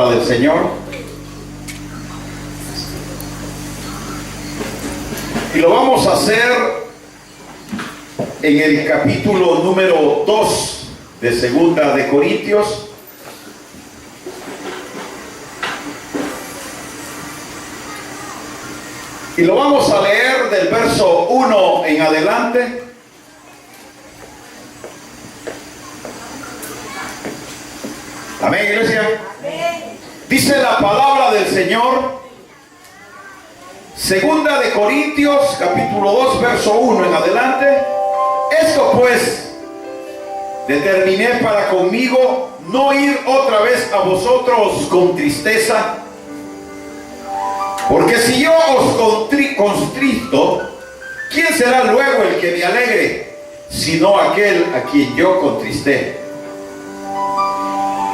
palabra del Señor. Y lo vamos a hacer en el capítulo número 2 de Segunda de Corintios. Y lo vamos a leer del verso 1 en adelante. Amén, iglesia. Amén. Dice la palabra del Señor, Segunda de Corintios, capítulo 2, verso 1 en adelante. Esto pues determiné para conmigo no ir otra vez a vosotros con tristeza, porque si yo os constrito, ¿quién será luego el que me alegre, sino aquel a quien yo contristé?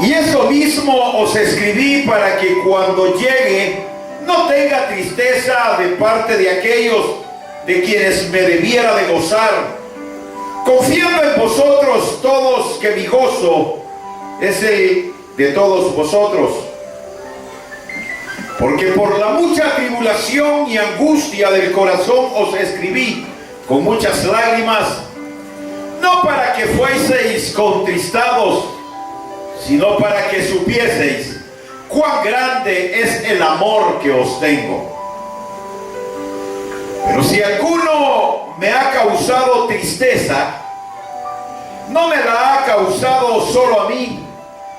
Y eso mismo os escribí para que cuando llegue no tenga tristeza de parte de aquellos de quienes me debiera de gozar, confiando en vosotros todos que mi gozo es el de todos vosotros. Porque por la mucha tribulación y angustia del corazón os escribí con muchas lágrimas, no para que fueseis contristados, sino para que supieseis cuán grande es el amor que os tengo. Pero si alguno me ha causado tristeza, no me la ha causado solo a mí,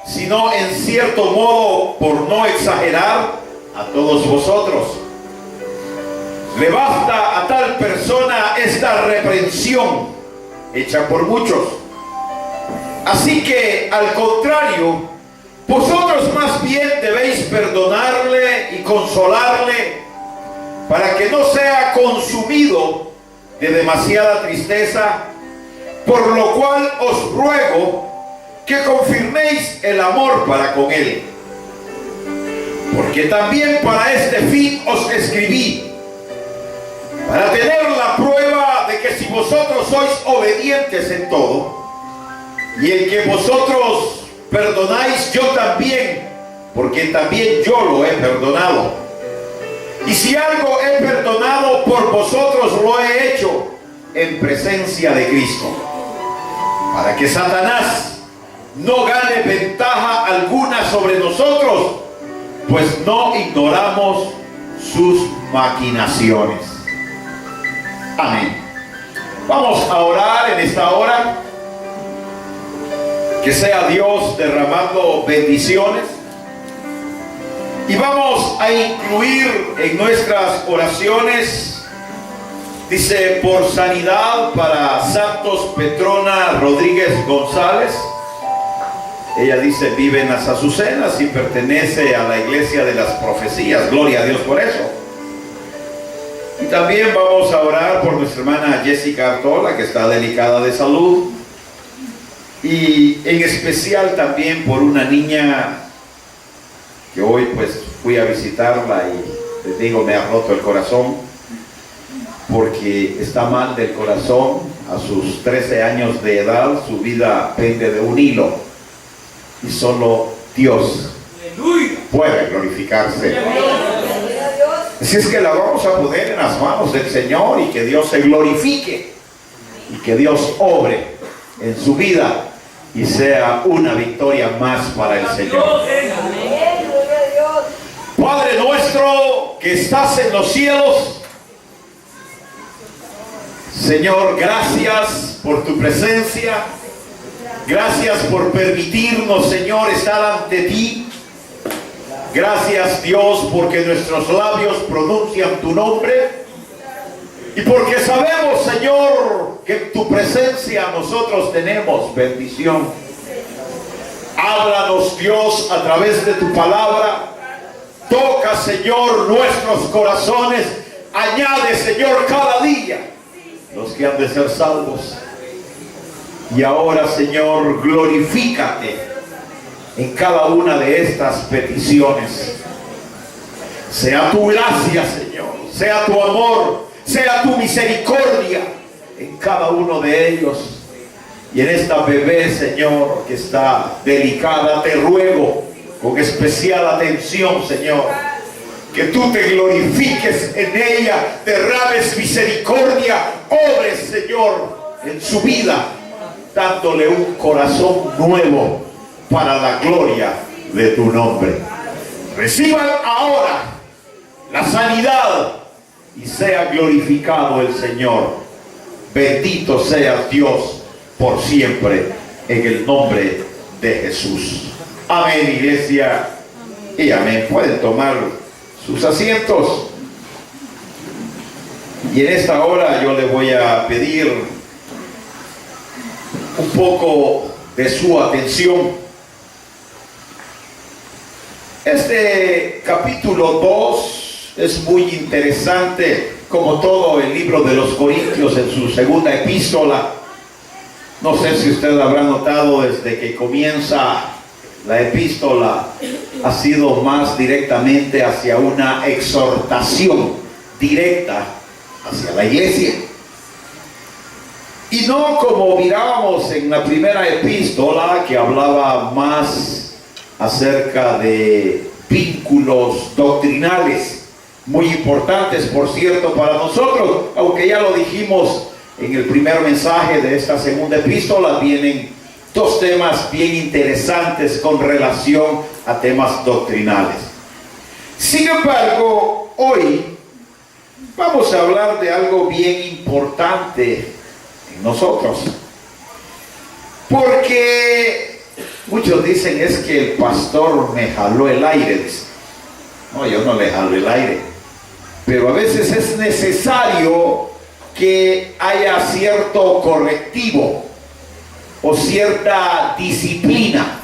sino en cierto modo, por no exagerar, a todos vosotros. Le basta a tal persona esta reprensión hecha por muchos. Así que, al contrario, vosotros más bien debéis perdonarle y consolarle, para que no sea consumido de demasiada tristeza, por lo cual os ruego que confirméis el amor para con él. Porque también para este fin os escribí, para tener la prueba de que si vosotros sois obedientes en todo, y el que vosotros perdonáis, yo también, porque también yo lo he perdonado. Y si algo he perdonado por vosotros, lo he hecho en presencia de Cristo, para que Satanás no gane ventaja alguna sobre nosotros, pues no ignoramos sus maquinaciones. Amén. Vamos a orar en esta hora. Que sea Dios derramando bendiciones. Y vamos a incluir en nuestras oraciones, dice, por sanidad para Santos Petrona Rodríguez González. Ella dice, vive en las Azucenas y pertenece a la Iglesia de las Profecías. Gloria a Dios por eso. Y también vamos a orar por nuestra hermana Jessica Artola, que está delicada de salud. Y en especial también por una niña que hoy pues fui a visitarla y les digo, me ha roto el corazón, porque está mal del corazón. A sus 13 años de edad su vida pende de un hilo, y solo Dios puede glorificarse. Así es que la vamos a poner en las manos del Señor, y que Dios se glorifique y que Dios obre en su vida y sea una victoria más para el Señor. Padre nuestro que estás en los cielos, Señor, gracias por tu presencia. Gracias por permitirnos, Señor, estar ante ti. Gracias, Dios, porque nuestros labios pronuncian tu nombre. Y porque sabemos, Señor, que en tu presencia nosotros tenemos bendición. Háblanos, Dios, a través de tu palabra. Toca, Señor, nuestros corazones. Añade, Señor, cada día los que han de ser salvos. Y ahora, Señor, glorifícate en cada una de estas peticiones. Sea tu gracia, Señor, sea tu amor, sea tu misericordia en cada uno de ellos. Y en esta bebé, Señor, que está delicada, te ruego con especial atención, Señor. Que tú te glorifiques en ella, derrames misericordia, obres, Señor, en su vida, dándole un corazón nuevo para la gloria de tu nombre. Reciban ahora la sanidad y sea glorificado el Señor. Bendito sea Dios por siempre, en el nombre de Jesús. Amén, iglesia, y amén. Pueden tomar sus asientos. Y en esta hora yo le voy a pedir un poco de su atención. Este capítulo 2 es muy interesante, como todo el libro de los Corintios en su segunda epístola. No sé si usted habrá notado, desde que comienza la epístola ha sido más directamente hacia una exhortación directa hacia la iglesia. Y no como mirábamos en la primera epístola, que hablaba más acerca de vínculos doctrinales, muy importantes, por cierto, para nosotros, aunque ya lo dijimos en el primer mensaje de esta segunda epístola. Vienen dos temas bien interesantes con relación a temas doctrinales. Sin embargo, hoy vamos a hablar de algo bien importante en nosotros, porque muchos dicen: es que el pastor me jaló el aire. Dice, no, yo no le jalo el aire, pero a veces es necesario que haya cierto correctivo o cierta disciplina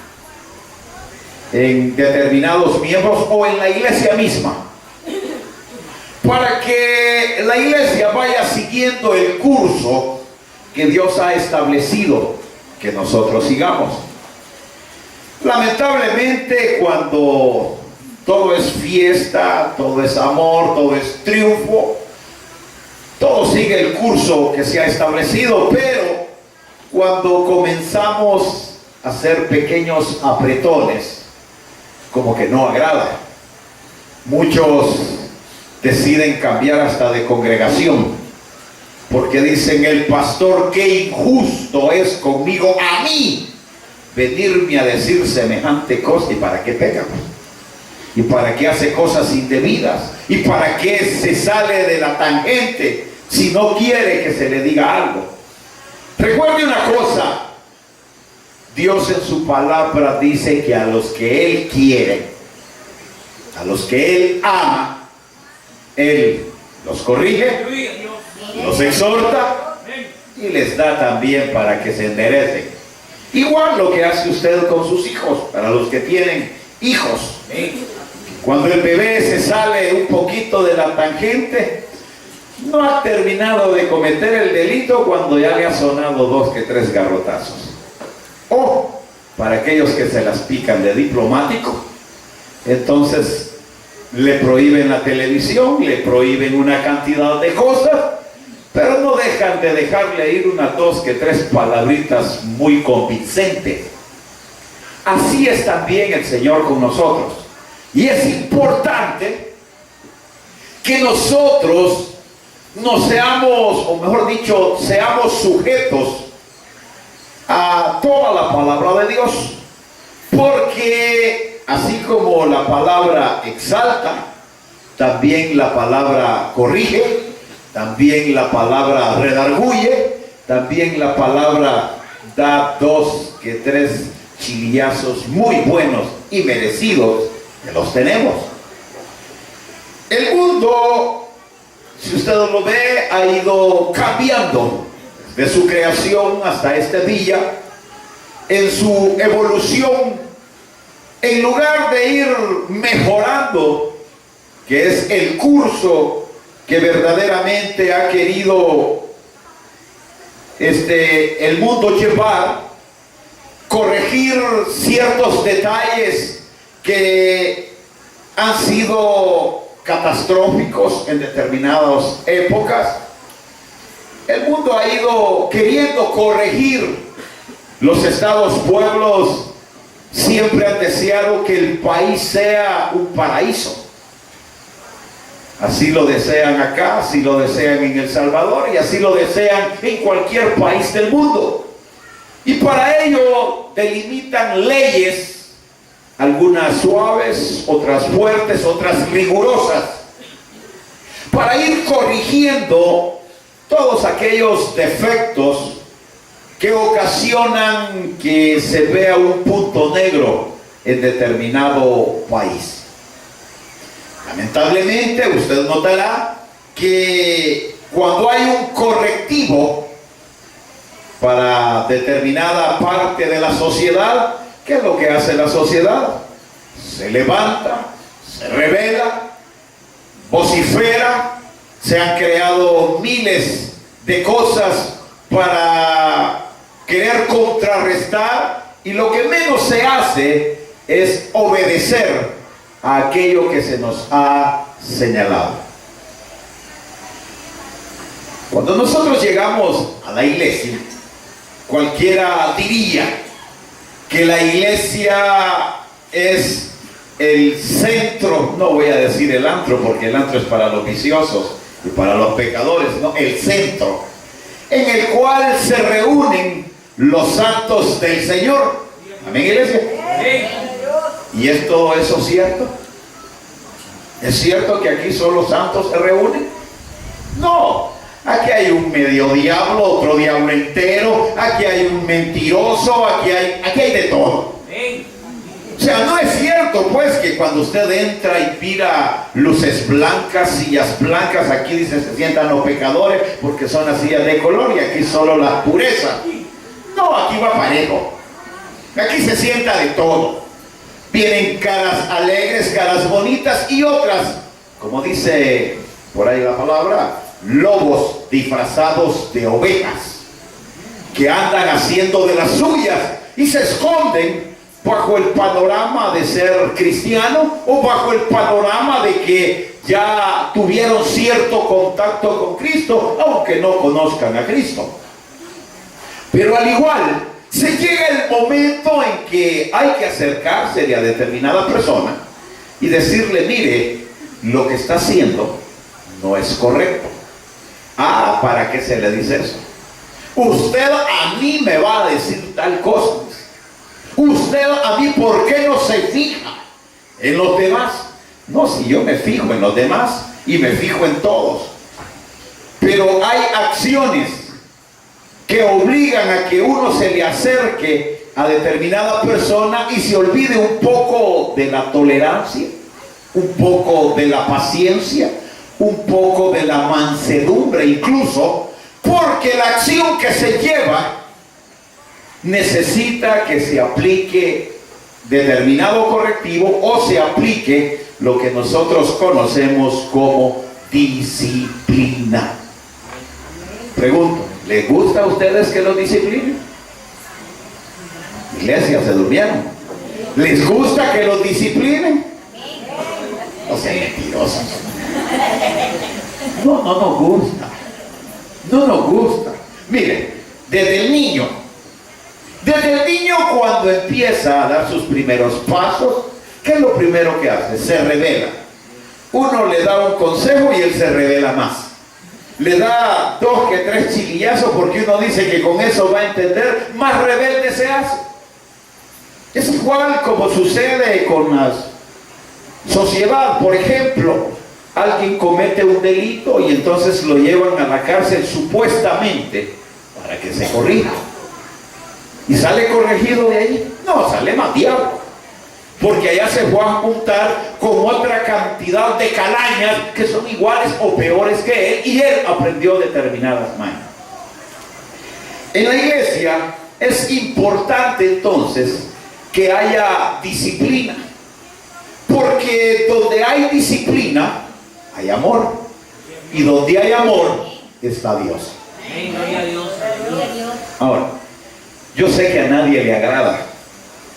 en determinados miembros o en la iglesia misma, para que la iglesia vaya siguiendo el curso que Dios ha establecido que nosotros sigamos. Lamentablemente, cuando todo es fiesta, todo es amor, todo es triunfo, todo sigue el curso que se ha establecido, pero cuando comenzamos a hacer pequeños apretones, como que no agrada. Muchos deciden cambiar hasta de congregación, porque dicen: el pastor, qué injusto es conmigo a mí venirme a decir semejante cosa. ¿Y para qué peca? ¿Y para qué hace cosas indebidas? ¿Y para qué se sale de la tangente si no quiere que se le diga algo? Recuerde una cosa: Dios en su palabra dice que a los que Él quiere, a los que Él ama, Él los corrige, los exhorta y les da también para que se enderecen. Igual lo que hace usted con sus hijos, para los que tienen hijos. Cuando el bebé se sale un poquito de la tangente, no ha terminado de cometer el delito cuando ya le ha sonado 2 que 3 garrotazos. O para aquellos que se las pican de diplomático, entonces le prohíben la televisión, le prohíben una cantidad de cosas, pero no dejan de dejarle ir unas 2 que 3 palabritas muy convincentes. Así es también el Señor con nosotros. Y es importante que nosotros no seamos, o mejor dicho, seamos sujetos a toda la palabra de Dios, porque así como la palabra exalta, también la palabra corrige, también la palabra redarguye, también la palabra da 2 que 3 chilillazos muy buenos y merecidos, que los tenemos. El mundo, si usted lo ve, ha ido cambiando de su creación hasta este día. En su evolución, en lugar de ir mejorando, que es el curso que verdaderamente ha querido el mundo llevar, corregir ciertos detalles que han sido catastróficos en determinadas épocas, el mundo ha ido queriendo corregir los estados, pueblos siempre han deseado que el país sea un paraíso. Así lo desean acá, así lo desean en El Salvador y así lo desean en cualquier país del mundo. Y para ello delimitan leyes, algunas suaves, otras fuertes, otras rigurosas, para ir corrigiendo todos aquellos defectos que ocasionan que se vea un punto negro en determinado país. Lamentablemente, usted notará que cuando hay un correctivo para determinada parte de la sociedad, ¿qué es lo que hace la sociedad? Se levanta, se rebela, vocifera, se han creado miles de cosas para querer contrarrestar, y lo que menos se hace es obedecer a aquello que se nos ha señalado. Cuando nosotros llegamos a la iglesia, cualquiera diría que la iglesia es el centro, no voy a decir el antro, porque el antro es para los viciosos y para los pecadores, no, el centro en el cual se reúnen los santos del Señor. Amén, iglesia. ¿Y es todo eso cierto? ¿Es cierto que aquí solo santos se reúnen? No, aquí hay un medio diablo, otro diablo entero, aquí hay un mentiroso, aquí hay de todo. O sea, no es cierto pues que cuando usted entra y mira luces blancas, sillas blancas, aquí dice se sientan los pecadores porque son las sillas de color y aquí solo la pureza. No, aquí va parejo. Aquí se sienta de todo. Vienen caras alegres, caras bonitas y otras, como dice por ahí la palabra, lobos disfrazados de ovejas, que andan haciendo de las suyas y se esconden bajo el panorama de ser cristiano o bajo el panorama de que ya tuvieron cierto contacto con Cristo, aunque no conozcan a Cristo. Pero al igual, se llega el momento en que hay que acercarse a determinada persona y decirle, mire, lo que está haciendo no es correcto. Ah, ¿para qué se le dice eso? Usted a mí me va a decir tal cosa. Usted a mí, ¿por qué no se fija en los demás? No, si yo me fijo en los demás y me fijo en todos. Pero hay acciones que obligan a que uno se le acerque a determinada persona y se olvide un poco de la tolerancia, un poco de la paciencia, un poco de la mansedumbre incluso, porque la acción que se lleva necesita que se aplique determinado correctivo o se aplique lo que nosotros conocemos como disciplina. Pregunto, ¿les gusta a ustedes que los disciplinen? Iglesia, se durmieron. ¿Les gusta que los disciplinen? No sean mentirosos. No nos gusta. No nos gusta. Miren, desde el niño cuando empieza a dar sus primeros pasos, ¿qué es lo primero que hace? Se revela. Uno le da un consejo y él se revela más. Le da 2 que 3 chiquillazos porque uno dice que con eso va a entender, más rebelde se hace. Es igual como sucede con la sociedad. Por ejemplo, alguien comete un delito y entonces lo llevan a la cárcel supuestamente para que se corrija. ¿Y sale corregido de ahí? No, sale más diablo. Porque allá se fue a juntar con otra cantidad de calañas que son iguales o peores que él, y él aprendió determinadas mañas. En la iglesia es importante entonces que haya disciplina, porque donde hay disciplina hay amor, y donde hay amor está Dios. Ahora, yo sé que a nadie le agrada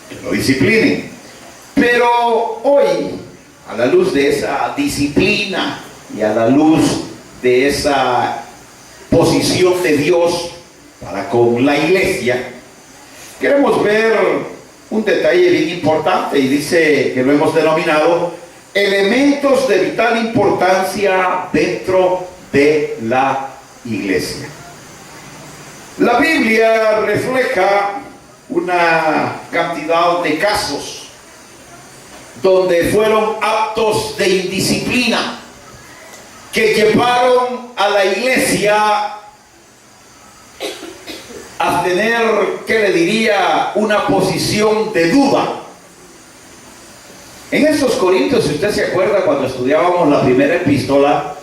que lo disciplinen, pero hoy, a la luz de esa disciplina y a la luz de esa posición de Dios para con la iglesia, queremos ver un detalle bien importante y dice que lo hemos denominado elementos de vital importancia dentro de la iglesia. La Biblia refleja una cantidad de casos donde fueron actos de indisciplina que llevaron a la iglesia a tener, ¿qué le diría?, una posición de duda. En estos Corintios, si usted se acuerda, cuando estudiábamos la primera epístola,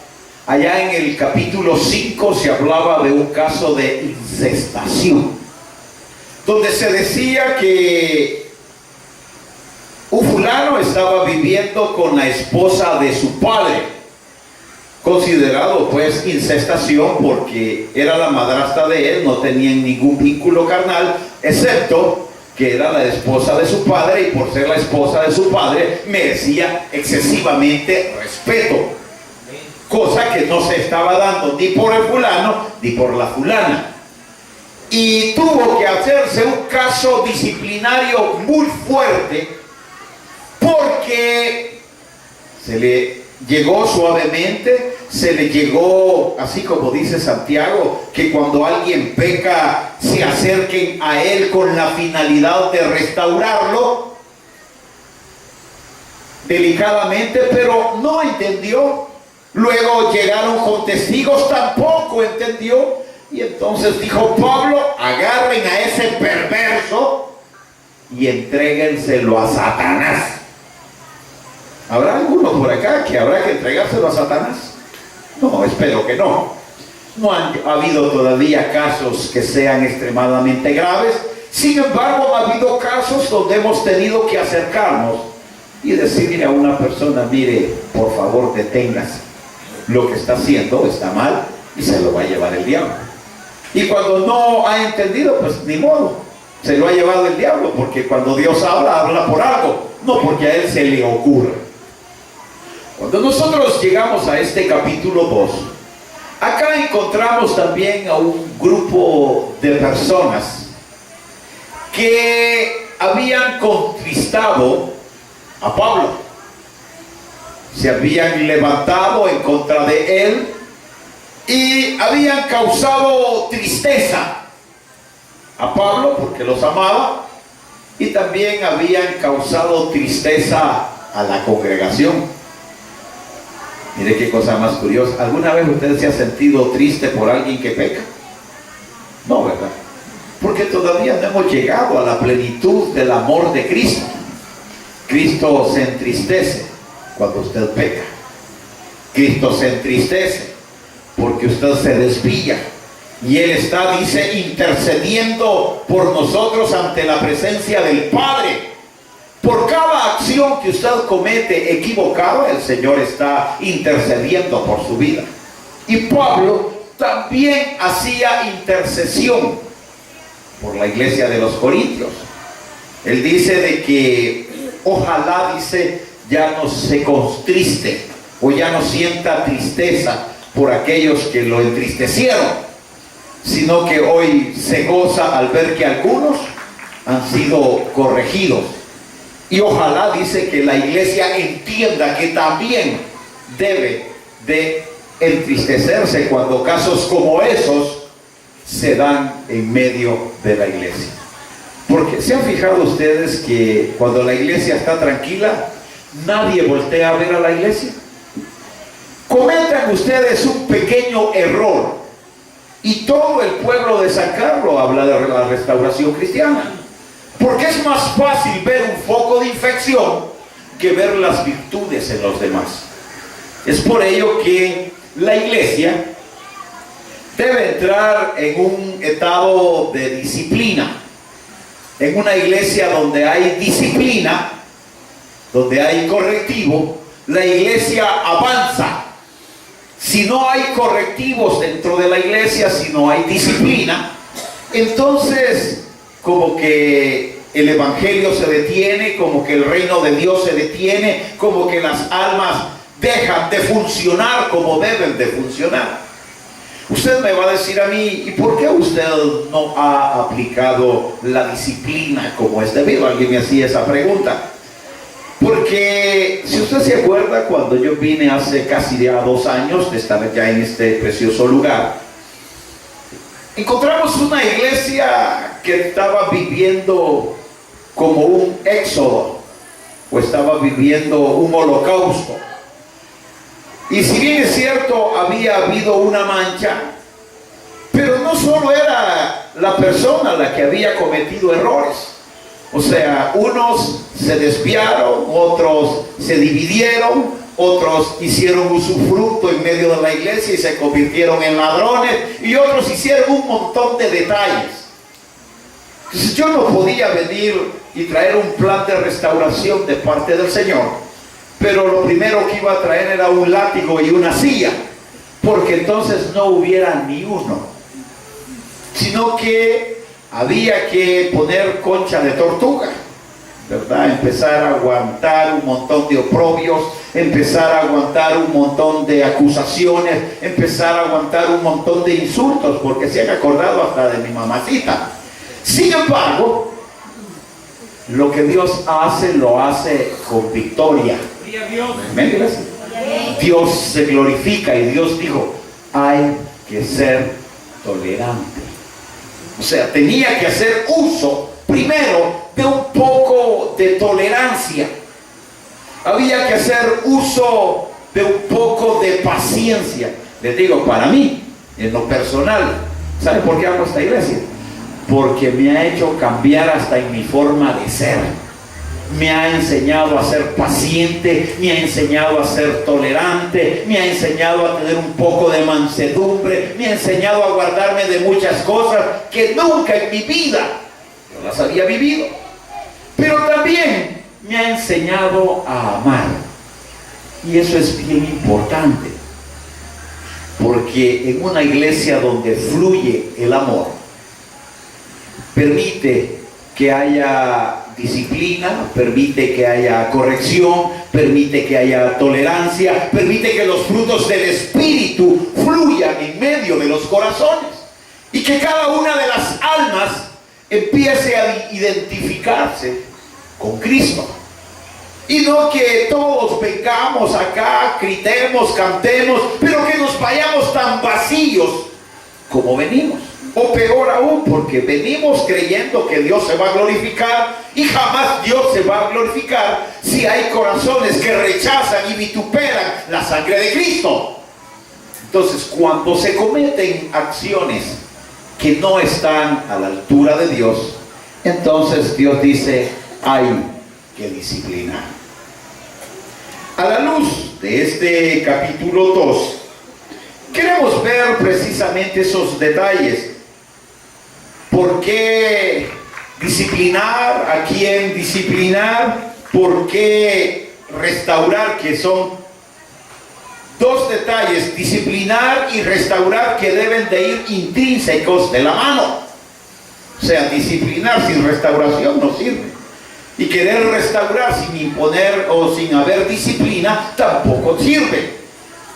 allá en el capítulo 5 se hablaba de un caso de incestación, donde se decía que un fulano estaba viviendo con la esposa de su padre, considerado pues incestación porque era la madrastra de él, no tenían ningún vínculo carnal, excepto que era la esposa de su padre, y por ser la esposa de su padre merecía excesivamente respeto, cosa que no se estaba dando ni por el fulano ni por la fulana, y tuvo que hacerse un caso disciplinario muy fuerte porque se le llegó suavemente, se le llegó, así como dice Santiago, que cuando alguien peca se acerquen a él con la finalidad de restaurarlo delicadamente, pero no entendió. Luego llegaron con testigos, tampoco entendió, y entonces dijo Pablo: agarren a ese perverso y entréguenselo a Satanás. ¿Habrá alguno por acá que habrá que entregárselo a Satanás? No, espero que no. No han habido todavía casos que sean extremadamente graves. Sin embargo, ha habido casos donde hemos tenido que acercarnos y decirle a una persona: mire, por favor, deténgase. Lo que está haciendo está mal y se lo va a llevar el diablo. Y cuando no ha entendido, pues ni modo, se lo ha llevado el diablo, porque cuando Dios habla, habla por algo, no porque a él se le ocurra. Cuando nosotros llegamos a este capítulo 2, acá encontramos también a un grupo de personas que habían contristado a Pablo, se habían levantado en contra de él y habían causado tristeza a Pablo porque los amaba, y también habían causado tristeza a la congregación. Mire qué cosa más curiosa. ¿Alguna vez usted se ha sentido triste por alguien que peca? No, ¿verdad? Porque todavía no hemos llegado a la plenitud del amor de Cristo. Cristo se entristece cuando usted peca. Cristo se entristece porque usted se desvía. Y Él está, dice, intercediendo por nosotros ante la presencia del Padre. Por cada acción que usted comete equivocada, el Señor está intercediendo por su vida. Y Pablo también hacía intercesión por la iglesia de los Corintios. Él dice de que ojalá, dice, ya no se contriste o ya no sienta tristeza por aquellos que lo entristecieron, sino que hoy se goza al ver que algunos han sido corregidos. Y ojalá, dice, que la iglesia entienda que también debe de entristecerse cuando casos como esos se dan en medio de la iglesia. Porque ¿se han fijado ustedes que cuando la iglesia está tranquila, nadie voltea a ver a la iglesia? Cometan ustedes un pequeño error y todo el pueblo de San Carlos habla de la restauración cristiana. Porque es más fácil ver un foco de infección que ver las virtudes en los demás. Es por ello que la iglesia debe entrar en un estado de disciplina. En una iglesia donde hay disciplina, donde hay correctivo, la iglesia avanza. Si no hay correctivos dentro de la iglesia, si no hay disciplina, entonces como que el evangelio se detiene, como que el reino de Dios se detiene, como que las almas dejan de funcionar como deben de funcionar. Usted me va a decir a mí, ¿y por qué usted no ha aplicado la disciplina como es debido? Alguien me hacía esa pregunta. Porque si usted se acuerda, cuando yo vine hace casi ya 2 años de estar ya en este precioso lugar, encontramos una iglesia que estaba viviendo como un éxodo, o estaba viviendo un holocausto. Y si bien es cierto, había habido una mancha, pero no solo era la persona la que había cometido errores. O sea, unos se desviaron, otros se dividieron, otros hicieron usufructo en medio de la iglesia y se convirtieron en ladrones, y otros hicieron un montón de detalles. Entonces yo no podía venir y traer un plan de restauración de parte del Señor, pero lo primero que iba a traer era un látigo y una silla, porque entonces no hubiera ni uno, sino que había que poner concha de tortuga, ¿verdad? Empezar a aguantar un montón de oprobios, empezar a aguantar un montón de acusaciones, empezar a aguantar un montón de insultos, porque se han acordado hasta de mi mamacita. Sin embargo, lo que Dios hace, lo hace con victoria. Amén, gracias. Dios se glorifica y Dios dijo, hay que ser tolerante. O sea, tenía que hacer uso primero de un poco de tolerancia. Había que hacer uso de un poco de paciencia. Les digo, para mí, en lo personal, ¿saben por qué hago esta iglesia? Porque me ha hecho cambiar hasta en mi forma de ser. Me ha enseñado a ser paciente, me ha enseñado a ser tolerante, me ha enseñado a tener un poco de mansedumbre, me ha enseñado a guardarme de muchas cosas que nunca en mi vida yo las había vivido. Pero también me ha enseñado a amar. Y eso es bien importante, porque en una iglesia donde fluye el amor, permite que haya disciplina, permite que haya corrección, permite que haya tolerancia, permite que los frutos del Espíritu fluyan en medio de los corazones, y que cada una de las almas empiece a identificarse con Cristo. Y no que todos vengamos acá, gritemos, cantemos, pero que nos vayamos tan vacíos como venimos. O peor aún, porque venimos creyendo que Dios se va a glorificar, y jamás Dios se va a glorificar si hay corazones que rechazan y vituperan la sangre de Cristo. Entonces, cuando se cometen acciones que no están a la altura de Dios, entonces Dios dice, hay que disciplinar. A la luz de este capítulo 2, queremos ver precisamente esos detalles. ¿Por qué disciplinar? ¿A quién disciplinar? ¿Por qué restaurar? Que son dos detalles, disciplinar y restaurar, que deben de ir intrínsecos de la mano. O sea, disciplinar sin restauración no sirve. Y querer restaurar sin imponer o sin haber disciplina tampoco sirve.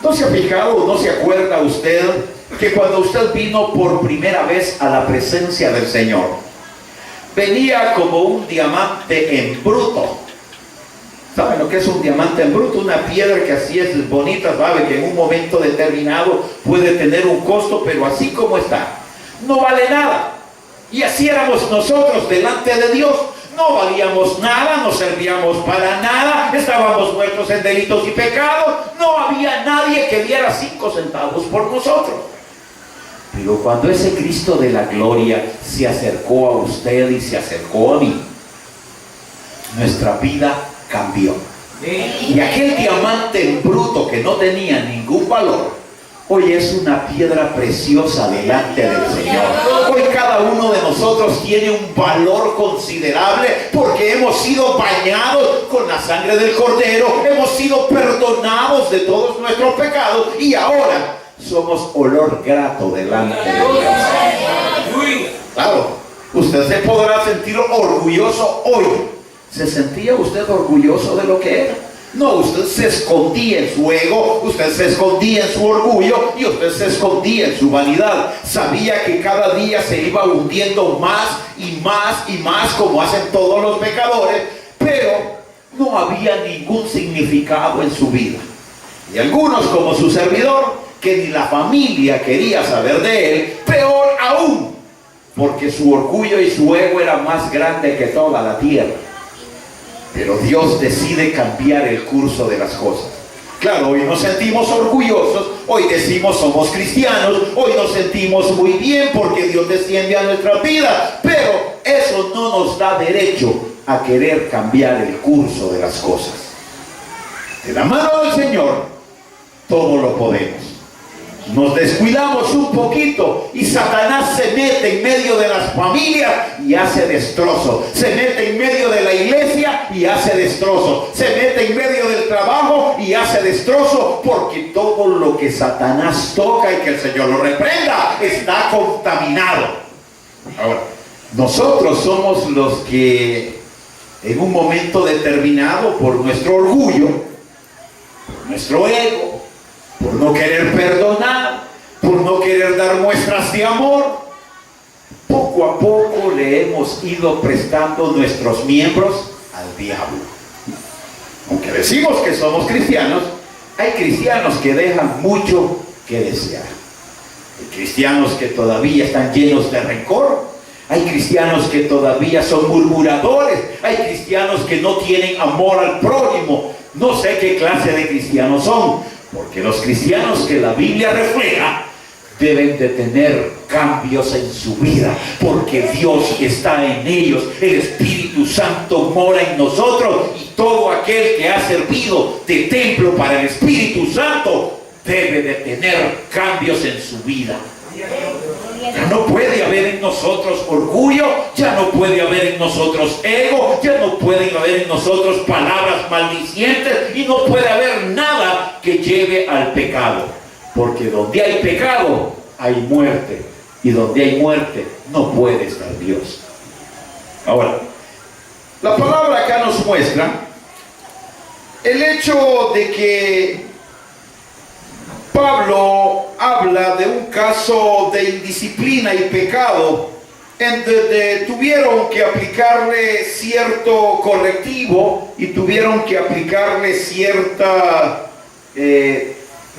¿No se ha fijado, no se acuerda usted que cuando usted vino por primera vez a la presencia del Señor, venía como un diamante en bruto? ¿Saben lo que es un diamante en bruto? Una piedra que así es bonita, sabe que en un momento determinado puede tener un costo, pero así como está, no vale nada. Y así éramos nosotros delante de Dios. No valíamos nada, no servíamos para nada, estábamos muertos en delitos y pecados, no había nadie que diera 5 centavos por nosotros. Pero cuando ese Cristo de la gloria se acercó a usted y se acercó a mí, nuestra vida cambió. Y aquel diamante en bruto que no tenía ningún valor, hoy es una piedra preciosa delante del Señor. Hoy cada uno de nosotros tiene un valor considerable, porque hemos sido bañados con la sangre del Cordero, hemos sido perdonados de todos nuestros pecados, y ahora somos olor grato delante de Dios. Claro, usted se podrá sentir orgulloso hoy. ¿Se sentía usted orgulloso de lo que era? No, usted se escondía en su ego, usted se escondía en su orgullo y usted se escondía en su vanidad. Sabía que cada día se iba hundiendo más y más y más, como hacen todos los pecadores, pero no había ningún significado en su vida. Y algunos, como su servidor, que ni la familia quería saber de él, peor aún, porque su orgullo y su ego era más grande que toda la tierra. Pero Dios decide cambiar el curso de las cosas. Claro, hoy nos sentimos orgullosos, hoy decimos somos cristianos, hoy nos sentimos muy bien porque Dios desciende a nuestra vida, pero eso no nos da derecho a querer cambiar el curso de las cosas. De la mano del Señor, todo lo podemos. Nos descuidamos un poquito y Satanás se mete en medio de las familias y hace destrozo. Se mete en medio de la iglesia y hace destrozo. Se mete en medio del trabajo y hace destrozo, porque todo lo que Satanás toca, y que el Señor lo reprenda, está contaminado. Ahora, nosotros somos los que en un momento determinado, por nuestro orgullo, por nuestro ego, por no querer perdonar, por no querer dar muestras de amor, poco a poco le hemos ido prestando nuestros miembros al diablo. Aunque decimos que somos cristianos, hay cristianos que dejan mucho que desear. Hay cristianos que todavía están llenos de rencor. Hay cristianos que todavía son murmuradores. Hay cristianos que no tienen amor al prójimo. No sé qué clase de cristianos son. Porque los cristianos que la Biblia refleja deben de tener cambios en su vida, porque Dios está en ellos, el Espíritu Santo mora en nosotros, y todo aquel que ha servido de templo para el Espíritu Santo debe de tener cambios en su vida. Ya no puede haber en nosotros orgullo, ya no puede haber en nosotros ego, ya no puede haber en nosotros palabras maldicientes, y no puede haber nada que lleve al pecado, porque donde hay pecado hay muerte, y donde hay muerte no puede estar Dios. Ahora, la palabra acá nos muestra el hecho de que Pablo habla de un caso de indisciplina y pecado en donde tuvieron que aplicarle cierto correctivo y tuvieron que aplicarle cierta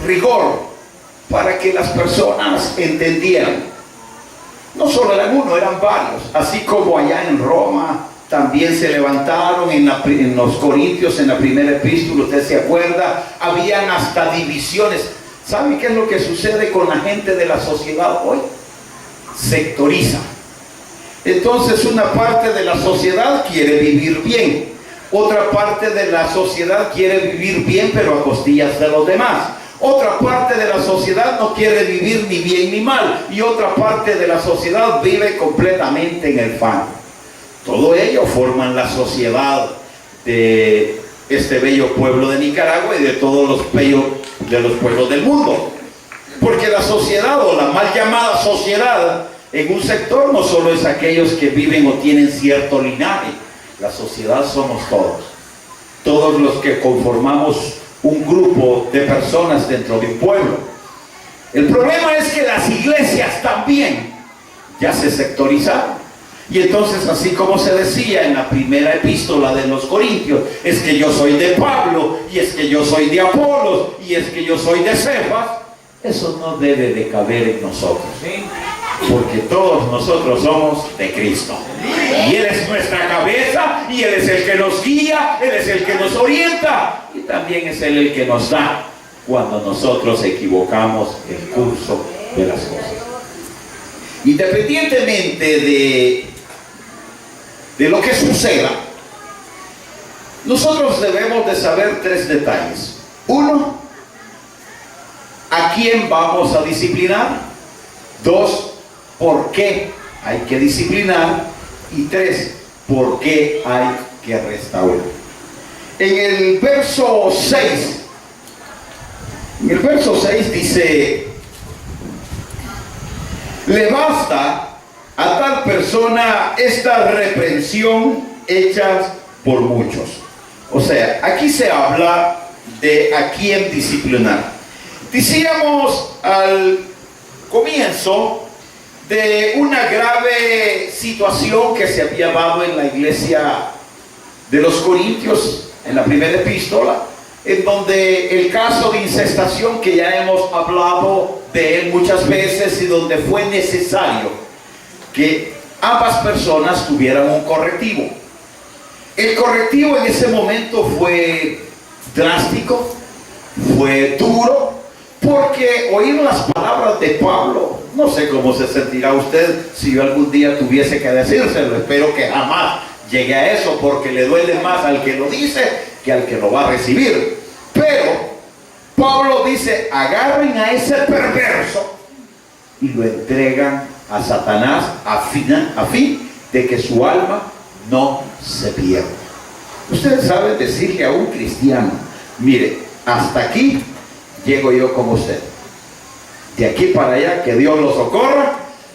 rigor para que las personas entendieran. No solo eran uno, eran varios. Así como allá en Roma también se levantaron en los Corintios, en la primera epístola, usted se acuerda, habían hasta divisiones. ¿Sabe qué es lo que sucede con la gente de la sociedad hoy? Sectoriza. Entonces una parte de la sociedad quiere vivir bien, otra parte de la sociedad quiere vivir bien pero a costillas de los demás, otra parte de la sociedad no quiere vivir ni bien ni mal, y otra parte de la sociedad vive completamente en el fango. Todo ello forman la sociedad de este bello pueblo de Nicaragua y de todos los pueblos del mundo. Porque la sociedad, o la mal llamada sociedad, en un sector no solo es aquellos que viven o tienen cierto linaje. La sociedad somos todos los que conformamos un grupo de personas dentro de un pueblo. El problema es que las iglesias también ya se sectorizaron. Y entonces, así como se decía en la primera epístola de los Corintios, es que yo soy de Pablo, y es que yo soy de Apolos, y es que yo soy de Cefas, eso no debe de caber en nosotros, porque todos nosotros somos de Cristo, y Él es nuestra cabeza, y Él es el que nos guía, Él es el que nos orienta, y también es Él el que nos da cuando nosotros equivocamos el curso de las cosas. Independientemente de lo que suceda, nosotros debemos de saber tres detalles. Uno, ¿a quién vamos a disciplinar? Dos, ¿por qué hay que disciplinar? Y tres, ¿por qué hay que restaurar? En el verso 6 dice: le basta a tal persona esta reprensión hecha por muchos. O sea, aquí se habla de a quién disciplinar. Decíamos al comienzo de una grave situación que se había dado en la iglesia de los Corintios, en la primera epístola, en donde el caso de incestación, que ya hemos hablado de él muchas veces, y donde fue necesario que ambas personas tuvieran un correctivo. El correctivo en ese momento fue drástico, fue duro, porque oír las palabras de Pablo, no sé cómo se sentirá usted si yo algún día tuviese que decírselo. Espero que jamás llegue a eso, porque le duele más al que lo dice que al que lo va a recibir. Pero Pablo dice: agarren a ese perverso y lo entregan a Satanás a fin de que su alma no se pierda. Ustedes saben decirle a un cristiano: mire, hasta aquí llego yo con usted, de aquí para allá que Dios lo socorra,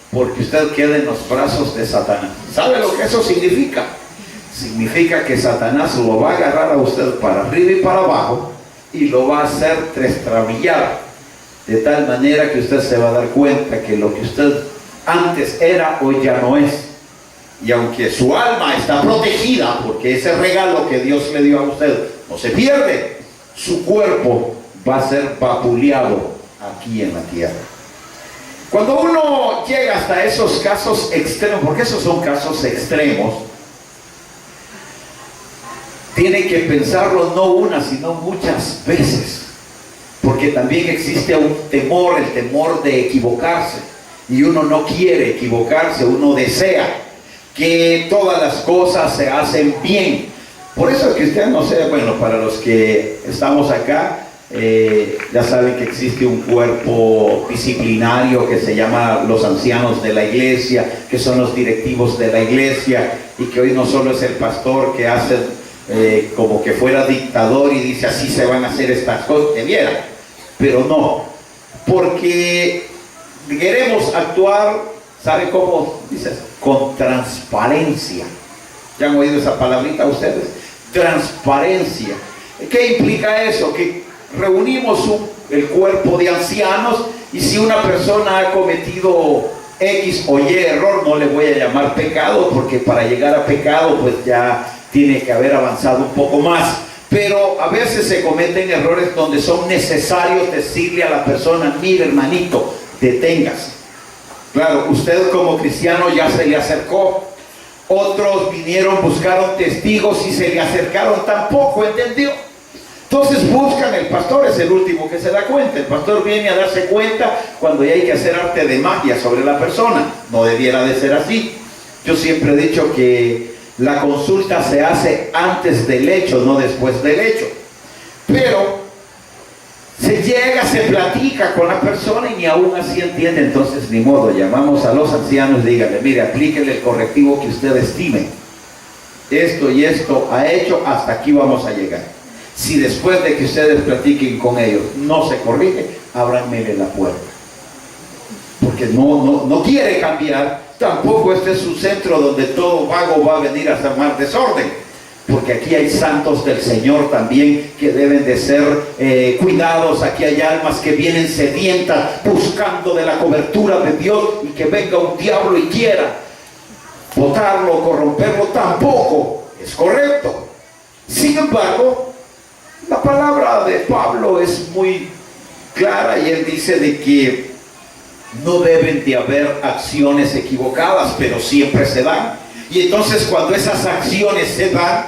porque usted queda en los brazos de Satanás. ¿Sabe lo que eso significa? Significa que Satanás lo va a agarrar a usted para arriba y para abajo y lo va a hacer trastrabillar, de tal manera que usted se va a dar cuenta que lo que usted antes era, hoy ya no es. Y aunque su alma está protegida, porque ese regalo que Dios le dio a usted no se pierde, su cuerpo va a ser vapuleado aquí en la tierra. Cuando uno llega hasta esos casos extremos, porque esos son casos extremos, tiene que pensarlo no una, sino muchas veces, porque también existe un temor, el temor de equivocarse, y uno no quiere equivocarse, uno desea que todas las cosas se hacen bien. Por eso es que usted no sé, bueno, para los que estamos acá, ya saben que existe un cuerpo disciplinario que se llama los ancianos de la iglesia, que son los directivos de la iglesia, y que hoy no solo es el pastor que hace como que fuera dictador y dice: así se van a hacer estas cosas, que viera, pero no, porque queremos actuar, ¿sabe cómo dices? Con transparencia. ¿Ya han oído esa palabrita ustedes? Transparencia. ¿Qué implica eso? Que reunimos el cuerpo de ancianos, y si una persona ha cometido X o Y error, no le voy a llamar pecado, porque para llegar a pecado pues ya tiene que haber avanzado un poco más, pero a veces se cometen errores donde son necesarios decirle a la persona: mire, hermanito, deténgase. Claro, usted como cristiano ya se le acercó, otros vinieron, buscaron testigos y se le acercaron, tampoco entendió. Entonces buscan, el pastor es el último que se da cuenta. El pastor viene a darse cuenta cuando ya hay que hacer arte de magia sobre la persona. No debiera de ser así. Yo siempre he dicho que la consulta se hace antes del hecho, no después del hecho. Pero se llega, se platica con la persona y ni aún así entiende. Entonces, ni modo, llamamos a los ancianos, díganle: mire, aplíquenle el correctivo que usted estime. Esto y esto ha hecho, hasta aquí vamos a llegar. Si después de que ustedes platiquen con ellos no se corrige, ábranmele la puerta. Porque no quiere cambiar. Tampoco este es un centro donde todo vago va a venir a armar desorden. Porque aquí hay santos del Señor también que deben de ser cuidados. Aquí hay almas que vienen sedientas, buscando de la cobertura de Dios, y que venga un diablo y quiera botarlo, corromperlo, tampoco es correcto. Sin embargo, la palabra de Pablo es muy clara, y él dice de que no deben de haber acciones equivocadas, pero siempre se dan. Y entonces, cuando esas acciones se dan,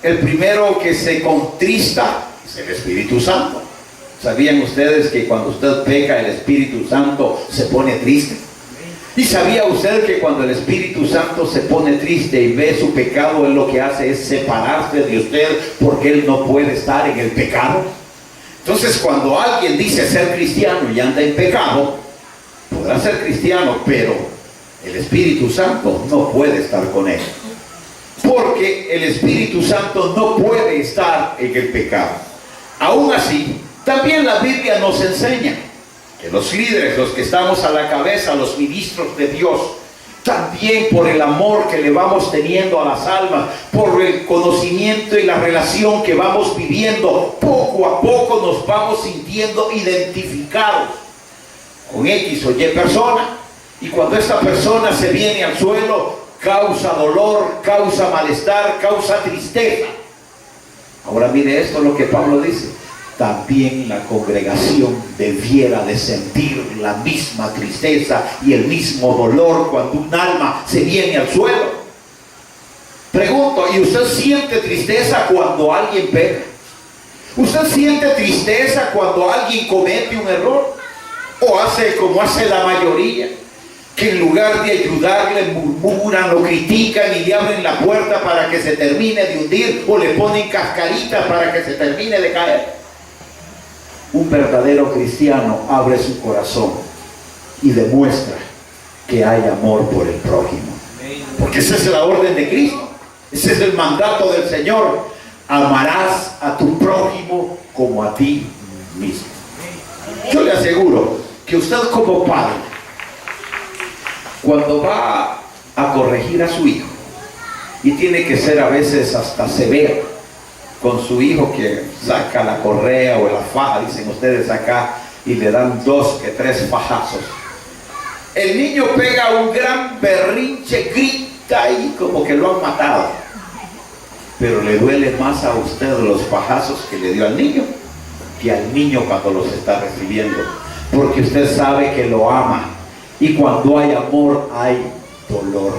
el primero que se contrista es el Espíritu Santo. ¿Sabían ustedes que cuando usted peca, el Espíritu Santo se pone triste? ¿Y sabía usted que cuando el Espíritu Santo se pone triste y ve su pecado, él lo que hace es separarse de usted, porque él no puede estar en el pecado? Entonces, cuando alguien dice ser cristiano y anda en pecado, podrá ser cristiano, pero el Espíritu Santo no puede estar con él, porque el Espíritu Santo no puede estar en el pecado. Aún así, también la Biblia nos enseña que los líderes, los que estamos a la cabeza, los ministros de Dios, también por el amor que le vamos teniendo a las almas, por el conocimiento y la relación que vamos viviendo, poco a poco nos vamos sintiendo identificados con X o Y persona. Y cuando esta persona se viene al suelo, causa dolor, causa malestar, causa tristeza. Ahora mire esto lo que Pablo dice: también la congregación debiera de sentir la misma tristeza y el mismo dolor cuando un alma se viene al suelo. Pregunto, ¿y usted siente tristeza cuando alguien peca? ¿Usted siente tristeza cuando alguien comete un error? ¿O hace como hace la mayoría, que en lugar de ayudarle murmuran, lo critican y le abren la puerta para que se termine de hundir, o le ponen cascaritas para que se termine de caer? Un verdadero cristiano abre su corazón y demuestra que hay amor por el prójimo, porque esa es la orden de Cristo, ese es el mandato del Señor: amarás a tu prójimo como a ti mismo. Yo le aseguro que usted, como padre, cuando va a corregir a su hijo, y tiene que ser a veces hasta severo con su hijo, que saca la correa o la faja, dicen ustedes acá, y le dan 2 que 3 fajazos, el niño pega un gran berrinche, grita y como que lo han matado, pero le duele más a usted los fajazos que le dio al niño que al niño cuando los está recibiendo, porque usted sabe que lo ama. Y cuando hay amor, hay dolor.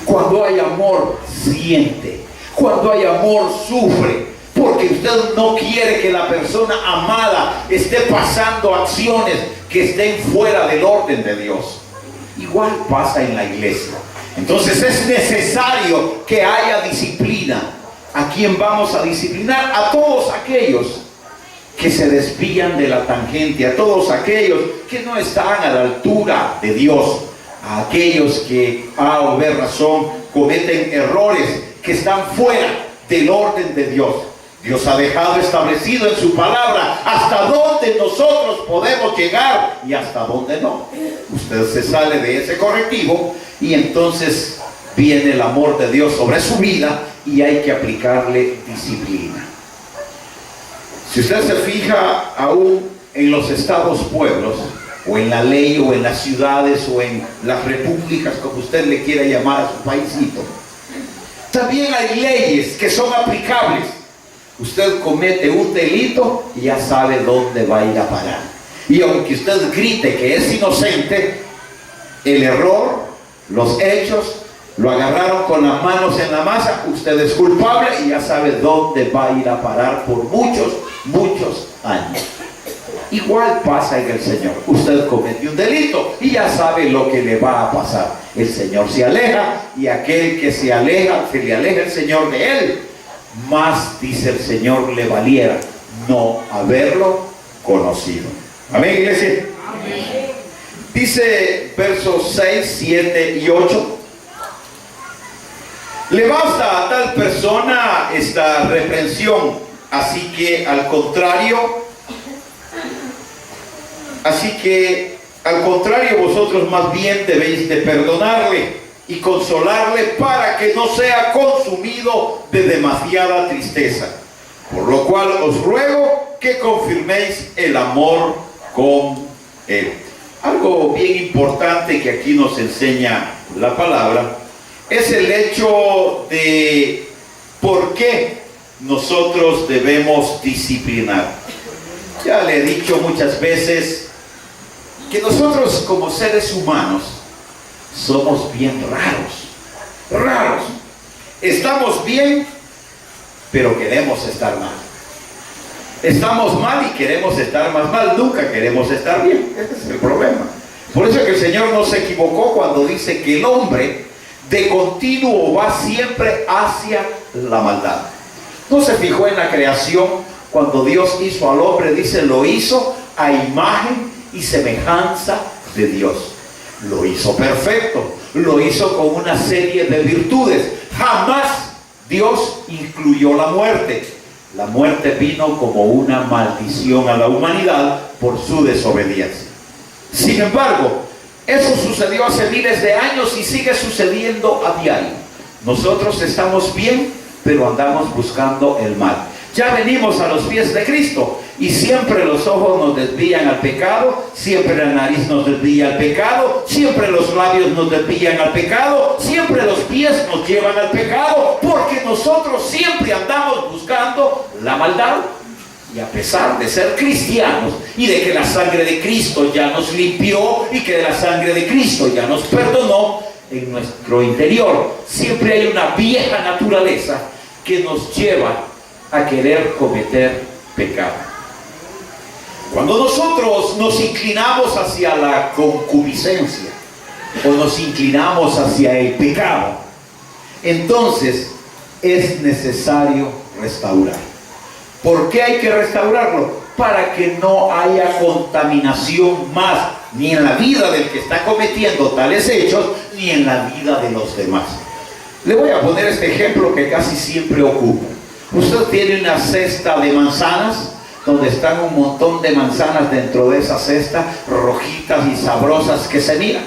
Cuando hay amor, siente. Cuando hay amor, sufre. Porque usted no quiere que la persona amada esté pasando acciones que estén fuera del orden de Dios. Igual pasa en la iglesia. Entonces es necesario que haya disciplina. ¿A quién vamos a disciplinar? A todos aquellos que se desvían de la tangente, a todos aquellos que no están a la altura de Dios, a aquellos que a o B razón cometen errores que están fuera del orden de Dios. Dios ha dejado establecido en su palabra hasta dónde nosotros podemos llegar y hasta dónde no. Usted se sale de ese correctivo y entonces viene el amor de Dios sobre su vida y hay que aplicarle disciplina. Si usted se fija aún en los estados pueblos, o en la ley, o en las ciudades, o en las repúblicas, como usted le quiera llamar a su paísito, también hay leyes que son aplicables. Usted comete un delito y ya sabe dónde va a ir a parar. Y aunque usted grite que es inocente, el error, los hechos, lo agarraron con las manos en la masa, usted es culpable y ya sabe dónde va a ir a parar por muchos años. Igual pasa en el Señor. Usted cometió un delito y ya sabe lo que le va a pasar. El Señor se aleja, y aquel que se aleja, se le aleja el Señor de él. Más, dice el Señor, le valiera no haberlo conocido. Amén, iglesia. Amén. Dice versos 6, 7 y 8. Le basta a tal persona esta reprensión, así que al contrario vosotros más bien debéis de perdonarle y consolarle para que no sea consumido de demasiada tristeza. Por lo cual os ruego que confirméis el amor con él. Algo bien importante que aquí nos enseña la palabra es el hecho de por qué nosotros debemos disciplinar. Ya le he dicho muchas veces que nosotros como seres humanos somos bien raros. Estamos bien, pero queremos estar mal. Estamos mal y queremos estar más mal. Nunca queremos estar bien. Ese es el problema. Por eso es que el Señor no se equivocó cuando dice que el hombre de continuo va siempre hacia la maldad. No se fijó en la creación. Cuando Dios hizo al hombre, dice, lo hizo a imagen y semejanza de Dios. Lo hizo perfecto, lo hizo con una serie de virtudes. Jamás Dios incluyó la muerte. La muerte vino como una maldición a la humanidad por su desobediencia. Sin embargo, Eso sucedió hace miles de años y sigue sucediendo a diario. Nosotros estamos bien, pero andamos buscando el mal. Ya venimos a los pies de Cristo y siempre los ojos nos desvían al pecado, siempre la nariz nos desvía al pecado, siempre los labios nos desvían al pecado, siempre los pies nos llevan al pecado, porque nosotros siempre andamos buscando la maldad. Y a pesar de ser cristianos y de que la sangre de Cristo ya nos limpió y que la sangre de Cristo ya nos perdonó, en nuestro interior siempre hay una vieja naturaleza que nos lleva a querer cometer pecado. Cuando nosotros nos inclinamos hacia la concupiscencia o nos inclinamos hacia el pecado, entonces es necesario restaurar. ¿Por qué hay que restaurarlo? Para que no haya contaminación más, ni en la vida del que está cometiendo tales hechos, ni en la vida de los demás. Le voy a poner este ejemplo que casi siempre ocurre. Usted tiene una cesta de manzanas, donde están un montón de manzanas dentro de esa cesta, rojitas y sabrosas que se miran.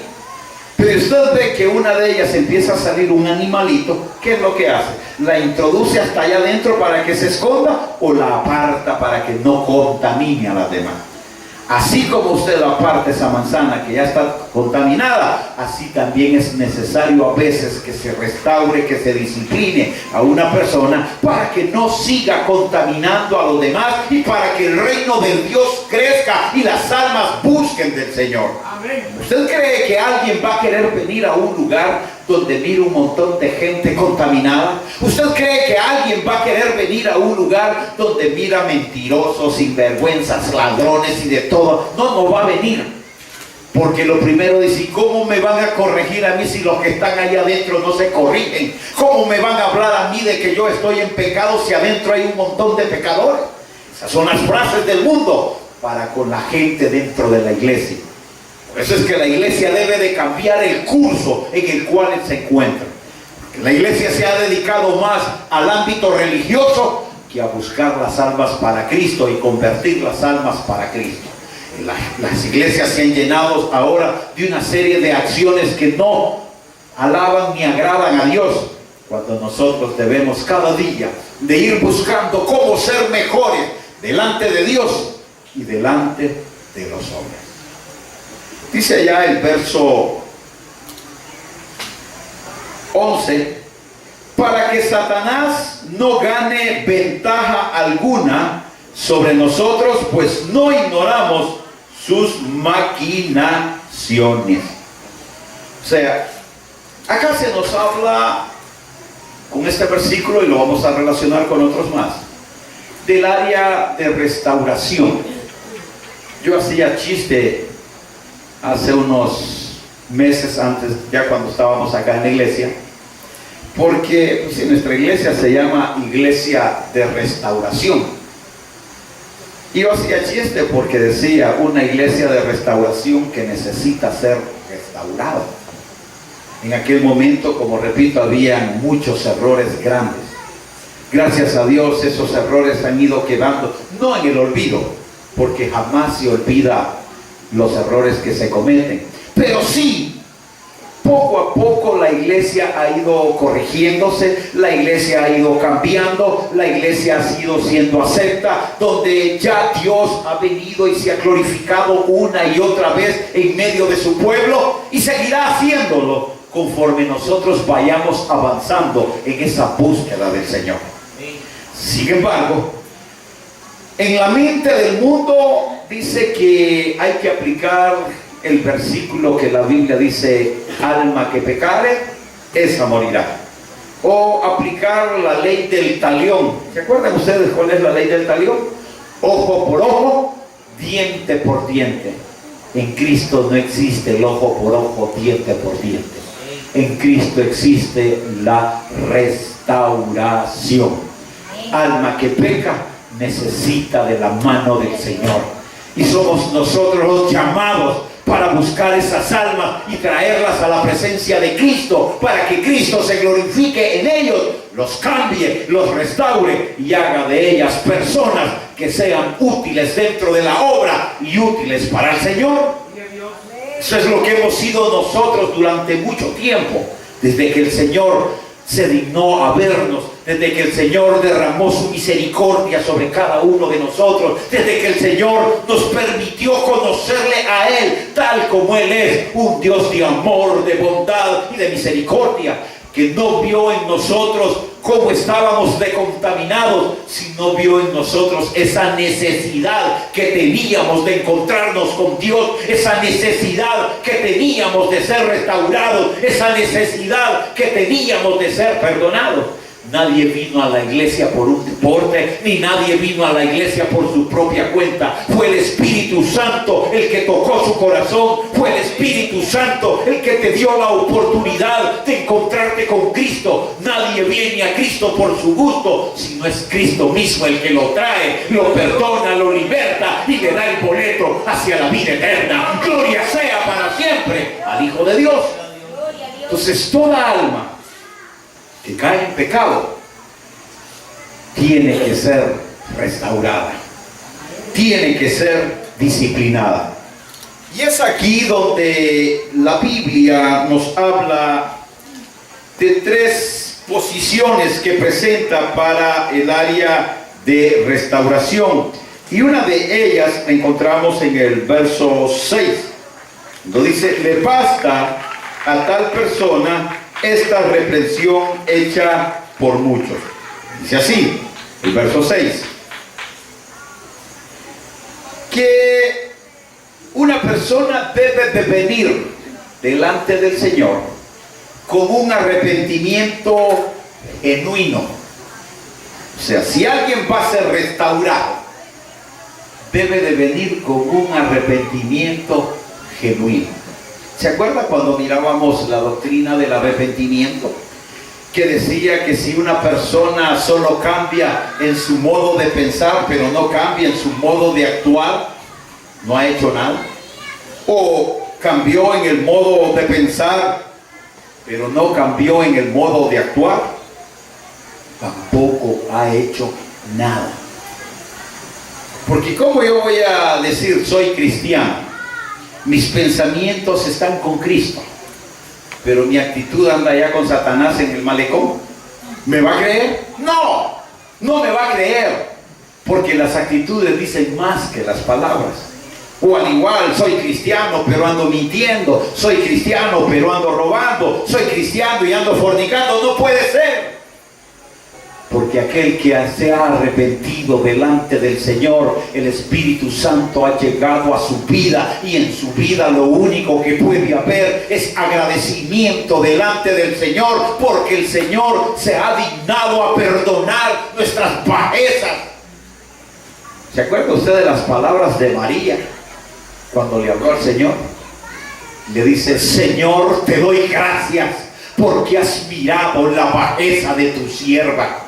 Pero usted ve que una de ellas empieza a salir un animalito. ¿Qué es lo que hace? ¿La introduce hasta allá adentro para que se esconda o la aparta para que no contamine a las demás? Así como usted aparta esa manzana que ya está contaminada, así también es necesario a veces que se restaure, que se discipline a una persona para que no siga contaminando a los demás y para que el reino de Dios crezca y las almas busquen del Señor. Amén. ¿Usted cree que alguien va a querer venir a un lugar donde mira un montón de gente contaminada? ¿Usted cree que alguien va a querer venir a un lugar donde mira mentirosos, sinvergüenzas, ladrones y de todo? No, no va a venir. Porque lo primero dice, ¿y cómo me van a corregir a mí si los que están ahí adentro no se corrigen? ¿Cómo me van a hablar a mí de que yo estoy en pecado si adentro hay un montón de pecadores? Esas son las frases del mundo para con la gente dentro de la iglesia. Por eso es que la iglesia debe de cambiar el curso en el cual se encuentra. Porque la iglesia se ha dedicado más al ámbito religioso que a buscar las almas para Cristo y convertir las almas para Cristo. Las iglesias se han llenado ahora de una serie de acciones que no alaban ni agradan a Dios, cuando nosotros debemos cada día de ir buscando cómo ser mejores delante de Dios y delante de los hombres. Dice allá el verso 11, para que Satanás no gane ventaja alguna sobre nosotros, pues no ignoramos sus maquinaciones. O sea, acá se nos habla con este versículo, y lo vamos a relacionar con otros más, del área de restauración. Yo hacía chiste hace unos meses antes, ya cuando estábamos acá en la iglesia, porque pues, nuestra iglesia se llama Iglesia de Restauración. Y yo hacía chiste porque decía, una iglesia de restauración que necesita ser restaurada. En aquel momento, como repito, había muchos errores grandes. Gracias a Dios esos errores han ido quedando, no en el olvido, porque jamás se olvida los errores que se cometen, pero sí, poco a poco la iglesia ha ido corrigiéndose, la iglesia ha ido cambiando, la iglesia ha ido siendo acepta, donde ya Dios ha venido y se ha glorificado una y otra vez en medio de su pueblo, y seguirá haciéndolo conforme nosotros vayamos avanzando en esa búsqueda del Señor. Sin embargo, en la mente del mundo dice que hay que aplicar el versículo que la Biblia dice, alma que pecare, esa morirá. O aplicar la ley del talión. ¿Se acuerdan ustedes cuál es la ley del talión? Ojo por ojo, diente por diente. En Cristo no existe el ojo por ojo, diente por diente. En Cristo existe la restauración. Alma que peca necesita de la mano del Señor, y somos nosotros los llamados para buscar esas almas y traerlas a la presencia de Cristo, para que Cristo se glorifique en ellos, los cambie, los restaure y haga de ellas personas que sean útiles dentro de la obra y útiles para el Señor. Eso es lo que hemos sido nosotros durante mucho tiempo, desde que el Señor se dignó a vernos, desde que el Señor derramó su misericordia sobre cada uno de nosotros, desde que el Señor nos permitió conocerle a Él tal como Él es, un Dios de amor, de bondad y de misericordia, que no vio en nosotros cómo estábamos de contaminados, sino vio en nosotros esa necesidad que teníamos de encontrarnos con Dios, esa necesidad que teníamos de ser restaurados, esa necesidad que teníamos de ser perdonados. Nadie vino a la iglesia por un deporte, ni nadie vino a la iglesia por su propia cuenta. Fue el Espíritu Santo el que tocó su corazón. Fue el Espíritu Santo el que te dio la oportunidad de encontrarte con Cristo. Nadie viene a Cristo por su gusto, sino es Cristo mismo el que lo trae, lo perdona, lo liberta y le da el boleto hacia la vida eterna. Gloria sea para siempre al Hijo de Dios. Entonces toda alma que cae en pecado tiene que ser restaurada, tiene que ser disciplinada. Y es aquí donde la Biblia nos habla de tres posiciones que presenta para el área de restauración, y una de ellas la encontramos en el verso 6, donde dice: le basta a tal persona esta reprensión hecha por muchos. Dice así, el verso 6, que una persona debe de venir delante del Señor con un arrepentimiento genuino. O sea, si alguien va a ser restaurado, debe de venir con un arrepentimiento genuino. ¿Se acuerda cuando mirábamos la doctrina del arrepentimiento? Que decía que si una persona solo cambia en su modo de pensar, pero no cambia en su modo de actuar, no ha hecho nada. O cambió en el modo de pensar, pero no cambió en el modo de actuar, tampoco ha hecho nada. Porque ¿cómo yo voy a decir soy cristiano? Mis pensamientos están con Cristo, pero mi actitud anda ya con Satanás en el malecón. ¿Me va a creer? No, no me va a creer, porque las actitudes dicen más que las palabras. O al igual, soy cristiano pero ando mintiendo, soy cristiano pero ando robando, soy cristiano y ando fornicando. No puede ser. Porque aquel que se ha arrepentido delante del Señor, el Espíritu Santo ha llegado a su vida, y en su vida lo único que puede haber es agradecimiento delante del Señor, porque el Señor se ha dignado a perdonar nuestras bajezas. ¿Se acuerda usted de las palabras de María cuando le habló al Señor? Le dice: Señor, te doy gracias porque has mirado la bajeza de tu sierva.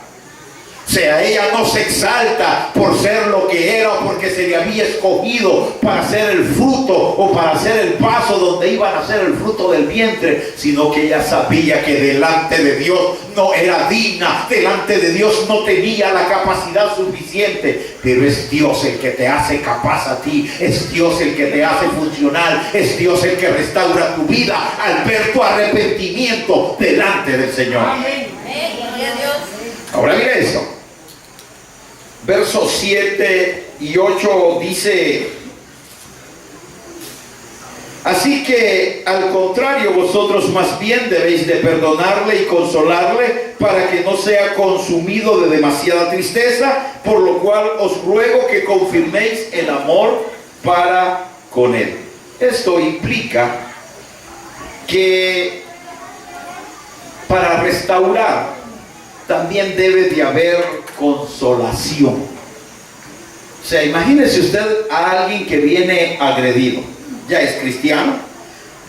O sea, ella no se exalta por ser lo que era o porque se le había escogido para ser el fruto o para ser el vaso donde iban a ser el fruto del vientre, sino que ella sabía que delante de Dios no era digna, delante de Dios no tenía la capacidad suficiente, pero es Dios el que te hace capaz a ti, es Dios el que te hace funcional, es Dios el que restaura tu vida al ver tu arrepentimiento delante del Señor. Amén. Ahora mira esto. Versos 7 y 8 dice: así que al contrario, vosotros más bien debéis de perdonarle y consolarle, para que no sea consumido de demasiada tristeza, por lo cual os ruego que confirméis el amor para con él. Esto implica que para restaurar también debe de haber consolación. O sea, imagínese usted a alguien que viene agredido. Ya es cristiano,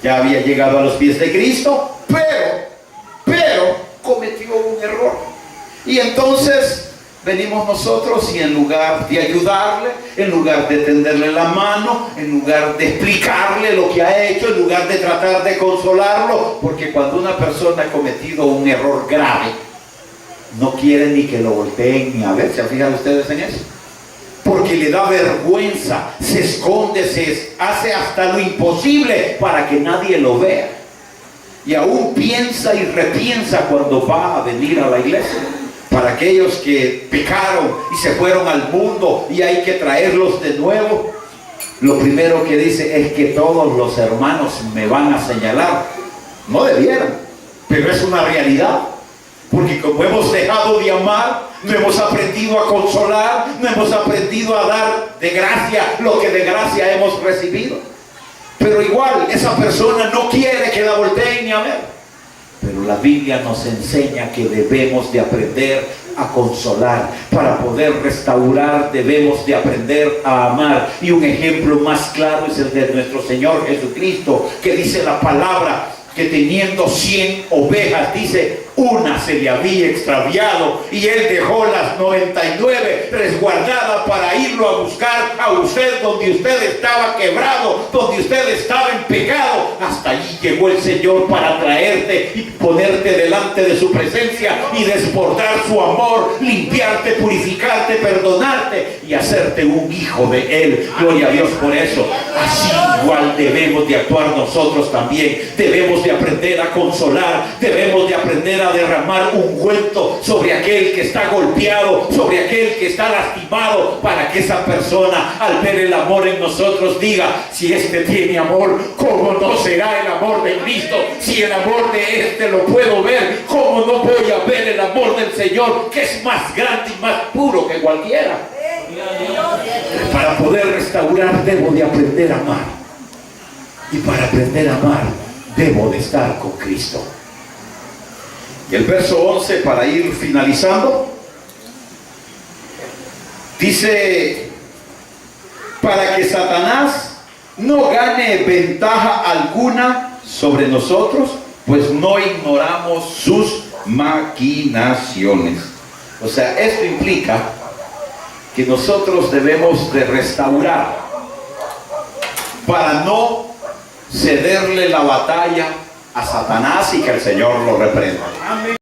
ya había llegado a los pies de Cristo, pero cometió un error. Y entonces venimos nosotros y en lugar de ayudarle, en lugar de tenderle la mano, en lugar de explicarle lo que ha hecho, en lugar de tratar de consolarlo, porque cuando una persona ha cometido un error grave, no quieren ni que lo volteen ni a ver. ¿Se fijan ustedes en eso? porque le da vergüenza, se esconde, se hace hasta lo imposible para que nadie lo vea. Y aún piensa y repiensa cuando va a venir a la iglesia. Para aquellos que pecaron y se fueron al mundo y hay que traerlos de nuevo, lo primero que dice es que todos los hermanos me van a señalar. No debieran, pero es una realidad. Porque como hemos dejado de amar, no hemos aprendido a consolar, no hemos aprendido a dar de gracia lo que de gracia hemos recibido. Pero igual, esa persona no quiere que la volteen ni a ver. Pero la Biblia nos enseña que debemos de aprender a consolar. Para poder restaurar debemos de aprender a amar. Y un ejemplo más claro es el de nuestro Señor Jesucristo, que dice la palabra que teniendo 100 ovejas, dice, una se le había extraviado y él dejó las 99 resguardadas para irlo a buscar a usted donde usted estaba quebrado, donde usted estaba en pecado. Hasta allí llegó el Señor para traerte y ponerte delante de su presencia y desbordar su amor, limpiarte, purificarte, perdonarte y hacerte un hijo de Él. Gloria a Dios por eso. Así igual debemos de actuar nosotros también. Debemos de aprender a consolar, debemos de aprender a derramar ungüento sobre aquel que está golpeado, sobre aquel que está lastimado, para que esa persona al ver el amor en nosotros diga, si este tiene amor, ¿cómo no será el amor de Cristo? Si el amor de este lo puedo ver, ¿cómo no voy a ver el amor del Señor, que es más grande y más puro que cualquiera? Para poder restaurar debo de aprender a amar, y para aprender a amar debo de estar con Cristo. Y el verso 11, para ir finalizando, dice, para que Satanás no gane ventaja alguna sobre nosotros, pues no ignoramos sus maquinaciones. O sea, esto implica que nosotros debemos de restaurar para no cederle la batalla a Satanás y que el Señor lo reprenda. Amén.